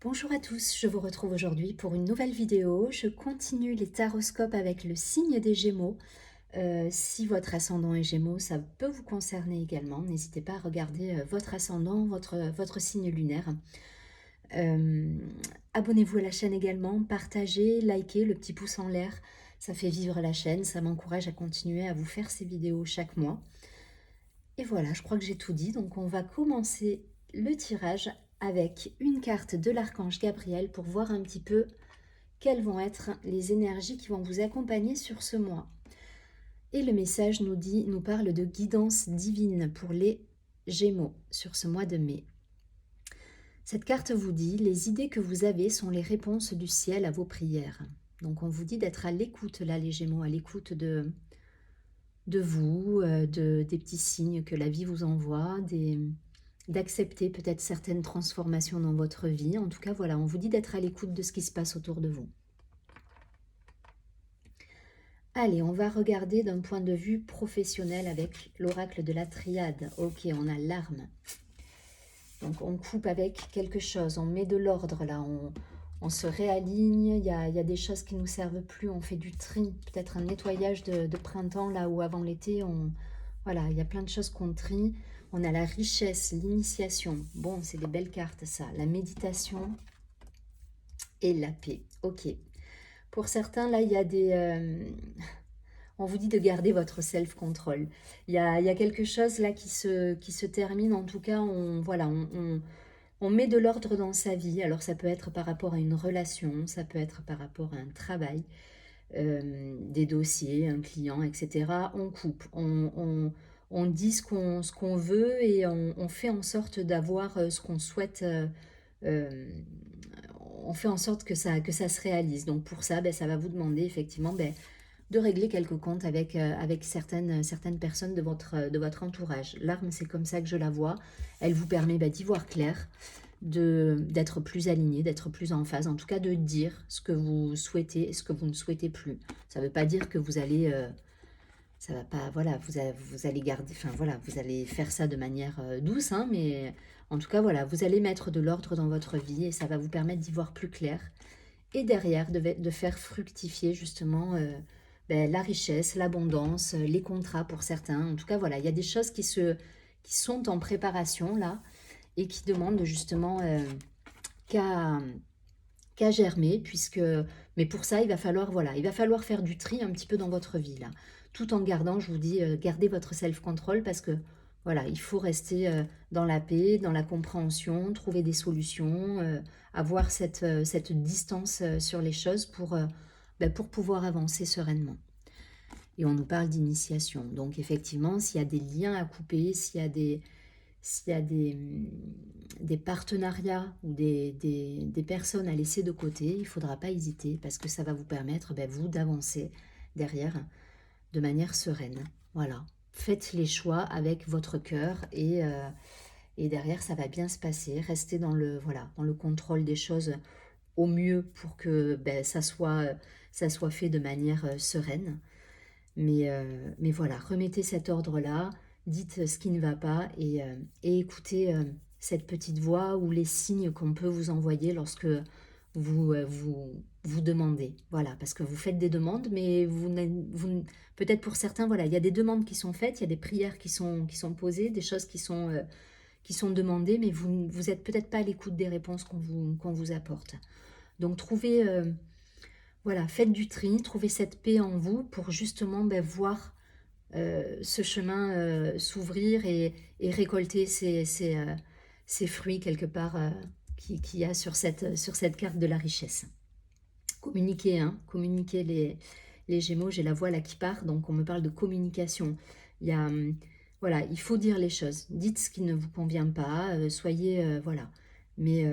Bonjour à tous, je vous retrouve aujourd'hui pour une nouvelle vidéo. Je continue les taroscopes avec le signe des Gémeaux. Si votre ascendant est Gémeaux, ça peut vous concerner également. N'hésitez pas à regarder votre ascendant, votre signe lunaire. Euh, Abonnez-vous à la chaîne également, partagez, likez, le petit pouce en l'air. Ça fait vivre la chaîne, ça m'encourage à continuer à vous faire ces vidéos chaque mois. Et voilà, je crois que j'ai tout dit. Donc on va commencer le tirage avec une carte de l'archange Gabriel pour voir un petit peu quelles vont être les énergies qui vont vous accompagner sur ce mois. Et le message nous parle de guidance divine pour les Gémeaux sur ce mois de mai. Cette carte vous dit: les idées que vous avez sont les réponses du ciel à vos prières. Donc on vous dit d'être à l'écoute là, les Gémeaux, à l'écoute de vous, des petits signes que la vie vous envoie, d'accepter peut-être certaines transformations dans votre vie. En tout cas, voilà, on vous dit d'être à l'écoute de ce qui se passe autour de vous. Allez, on va regarder d'un point de vue professionnel avec l'oracle de la triade. Ok, on a l'arme. Donc on coupe avec quelque chose, on met de l'ordre là, on se réaligne, il y a des choses qui ne nous servent plus, on fait du tri, peut-être un nettoyage de printemps là où avant l'été, voilà, il y a plein de choses qu'on trie. On a la richesse, l'initiation, bon c'est des belles cartes ça, la méditation et la paix. Ok, pour certains là il y a on vous dit de garder votre self-control. Il y a quelque chose là qui se termine, en tout cas, voilà, on met de l'ordre dans sa vie. Alors ça peut être par rapport à une relation, ça peut être par rapport à un travail, des dossiers, un client, etc. On coupe, on dit ce qu'on veut et on fait en sorte d'avoir ce qu'on souhaite. Euh, on fait en sorte que ça se réalise. Donc pour ça, ben, ça va vous demander effectivement de régler quelques comptes avec certaines personnes de votre entourage. L'arme, c'est comme ça que je la vois. Elle vous permet d'y voir clair, d'être plus aligné, d'être plus en phase, en tout cas de dire ce que vous souhaitez et ce que vous ne souhaitez plus. Ça ne veut pas dire que vous allez... ça va pas, voilà, vous allez garder, enfin voilà, vous allez faire ça de manière douce, hein, mais en tout cas, voilà, vous allez mettre de l'ordre dans votre vie et ça va vous permettre d'y voir plus clair et derrière de faire fructifier justement la richesse, l'abondance, les contrats pour certains. En tout cas, voilà, il y a des choses qui sont en préparation là et qui demandent justement qu'à germer, mais pour ça, il va falloir faire du tri un petit peu dans votre vie là, tout en gardant, je vous dis, gardez votre self-control parce que voilà, il faut rester dans la paix, dans la compréhension, trouver des solutions, avoir cette distance sur les choses pour pouvoir avancer sereinement. Et on nous parle d'initiation. Donc effectivement, s'il y a des liens à couper, s'il y a des partenariats ou des personnes à laisser de côté, il ne faudra pas hésiter parce que ça va vous permettre, vous, d'avancer derrière de manière sereine. Voilà. Faites les choix avec votre cœur et derrière, ça va bien se passer. Restez dans le contrôle des choses au mieux pour que ça soit fait de manière sereine. Mais voilà, remettez cet ordre-là, dites ce qui ne va pas et écoutez cette petite voix ou les signes qu'on peut vous envoyer lorsque vous demandez. Voilà, parce que vous faites des demandes, mais peut-être pour certains, voilà, il y a des demandes qui sont faites, il y a des prières qui sont posées, des choses qui sont demandées, mais vous êtes peut-être pas à l'écoute des réponses qu'on vous apporte. Donc voilà, faites du tri, trouvez cette paix en vous pour justement voir ce chemin s'ouvrir et récolter ces fruits quelque part qu'il y a sur cette carte de la richesse. Communiquer, hein, communiquer les Gémeaux, j'ai la voix là qui part, donc on me parle de communication. Il y a, voilà, il faut dire les choses. Dites ce qui ne vous convient pas, soyez, voilà. Mais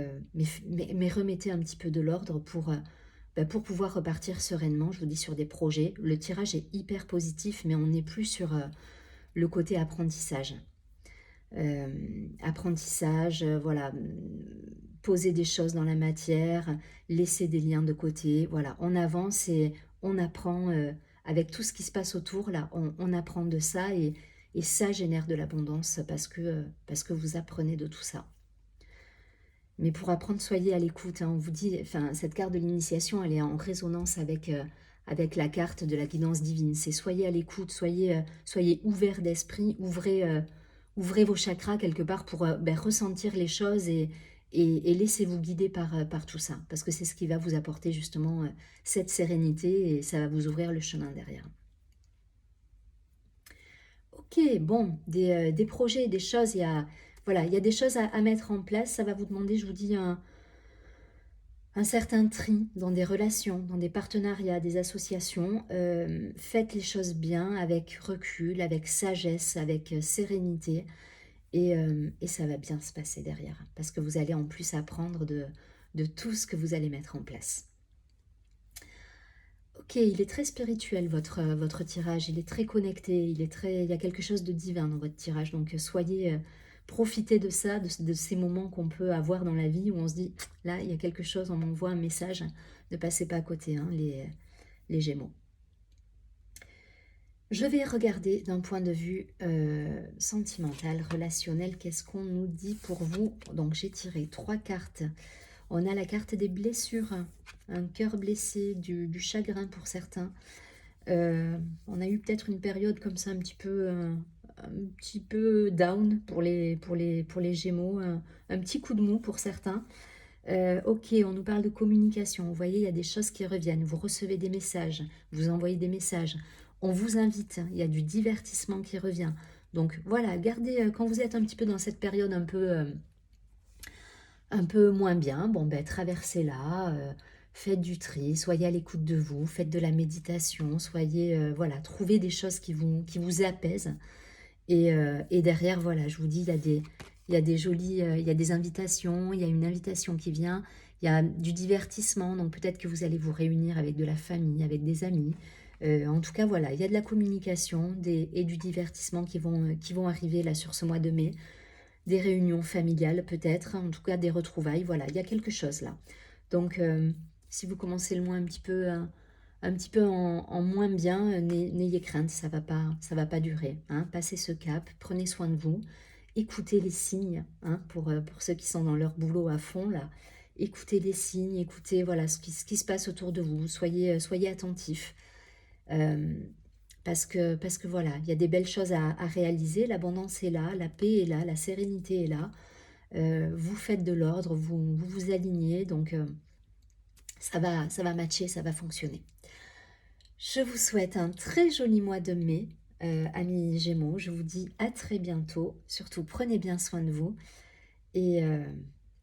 remettez un petit peu de l'ordre pour pouvoir repartir sereinement, je vous dis, sur des projets. Le tirage est hyper positif, mais on n'est plus sur le côté apprentissage. Apprentissage, voilà, poser des choses dans la matière, laisser des liens de côté, voilà, on avance et on apprend avec tout ce qui se passe autour, là, on apprend de ça et ça génère de l'abondance parce que vous apprenez de tout ça. Mais pour apprendre, soyez à l'écoute, hein. On vous dit, enfin, cette carte de l'initiation, elle est en résonance avec la carte de la guidance divine. C'est soyez à l'écoute, soyez ouverts d'esprit, ouvrez vos chakras quelque part pour ben, ressentir les choses et laissez-vous guider par tout ça. Parce que c'est ce qui va vous apporter justement cette sérénité et ça va vous ouvrir le chemin derrière. Ok, bon, des projets, des choses, voilà, il y a des choses à mettre en place. Ça va vous demander, je vous dis, un certain tri dans des relations, dans des partenariats, des associations. Faites les choses bien, avec recul, avec sagesse, avec sérénité. Et ça va bien se passer derrière. Parce que vous allez en plus apprendre de tout ce que vous allez mettre en place. Ok, il est très spirituel votre tirage, il est très connecté, il y a quelque chose de divin dans votre tirage, donc profitez de ça, de ces moments qu'on peut avoir dans la vie où on se dit, là, il y a quelque chose, on m'envoie un message, ne passez pas à côté, hein, les Gémeaux. Je vais regarder d'un point de vue sentimental, relationnel, qu'est-ce qu'on nous dit pour vous. Donc j'ai tiré 3 cartes. On a la carte des blessures, un cœur blessé, du chagrin pour certains. On a eu peut-être une période comme ça un petit peu down pour les Gémeaux, un petit coup de mou pour certains. Ok, on nous parle de communication. Vous voyez, il y a des choses qui reviennent. Vous recevez des messages, vous envoyez des messages. On vous invite, il y a du divertissement qui revient. Donc voilà, gardez, quand vous êtes un petit peu dans cette période un peu moins bien, bon ben traversez-la, faites du tri, soyez à l'écoute de vous, faites de la méditation, voilà, trouvez des choses qui vous apaisent. Et derrière, voilà, je vous dis, il y a des jolies, il y a des invitations, il y a une invitation qui vient, il y a du divertissement, donc peut-être que vous allez vous réunir avec de la famille, avec des amis. En tout cas, voilà, il y a de la communication et du divertissement qui vont arriver là sur ce mois de mai. Des réunions familiales peut-être, en tout cas des retrouvailles, voilà, il y a quelque chose là. Donc, si vous commencez le mois un petit peu en moins bien, n'ayez crainte, ça va pas durer. Hein. Passez ce cap, prenez soin de vous, écoutez les signes, hein, pour ceux qui sont dans leur boulot à fond là. Écoutez les signes, écoutez voilà ce qui se passe autour de vous, soyez attentifs. Euh, parce que voilà, il y a des belles choses à réaliser, l'abondance est là, la paix est là, la sérénité est là. Vous faites de l'ordre, vous alignez, donc ça va matcher, ça va fonctionner. Je vous souhaite un très joli mois de mai, amis Gémeaux. Je vous dis à très bientôt. Surtout, prenez bien soin de vous. Et, euh,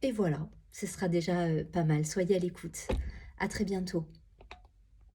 et voilà, ce sera déjà pas mal. Soyez à l'écoute. À très bientôt.